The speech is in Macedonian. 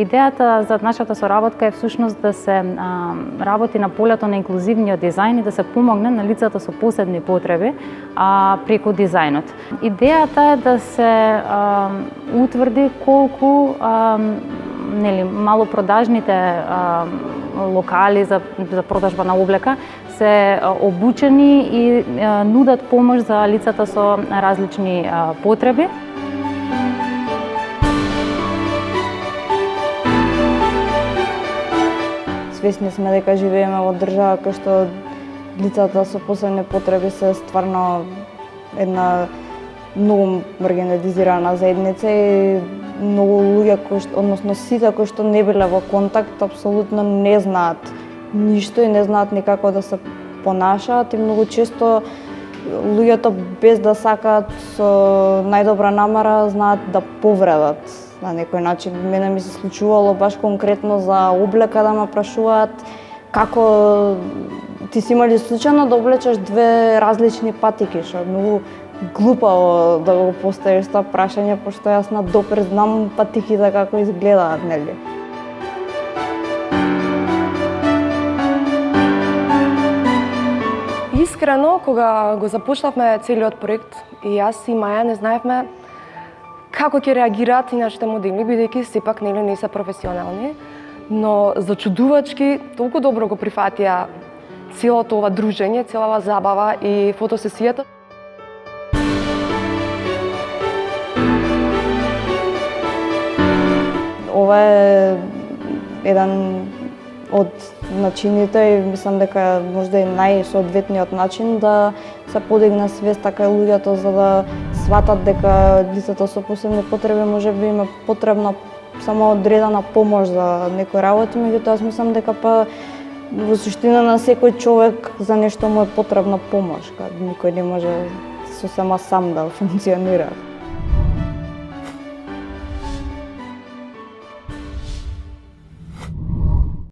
Идејата за нашата соработка е всушност да се работи на полето на инклузивниот дизајн и да се помогне на лицата со посебни потреби преку дизајнот. Идејата е да се утврди колку малопродажните локали за продажба на облека се обучени и нудат помош за лицата со различни потреби. Свесни сме дека живееме во држава кај што лицата со посебни потреби се стварно една многу маргинализирана заедница и многу луѓе односно сите кои што не биле во контакт апсолутно не знаат ништо и не знаат никако да се понашаат и многу често луѓето без да сакаат со најдобра намера знаат да повредат на некој начин. Мене ми се случувало баш конкретно за облека да ме прашуваат како ти си имали случајно да облечеш две различни патики, што е многу глупаво да го поставиш тоа прашање, пошто јас на допир знам патиките како изгледаат, нели? Искрено, кога го започнавме целиот проект, и јас и Маја не знаевме како ќе реагираат и нашите модели, бидејќи сепак не се професионални, но зачудувачки толку добро го прифатија целото ова дружење, целава забава и фотосесијата. Ова е еден од начините и мислам дека можда и најсоодветниот начин да се подигне свеста кај луѓето за да сватат дека лицата со посебни потреби можеби им е потребна само одредена помош за некои работи, меѓутоа јас мислам дека во суштина на секој човек за нешто му е потребна помош, никој не може сосема сам да функционира.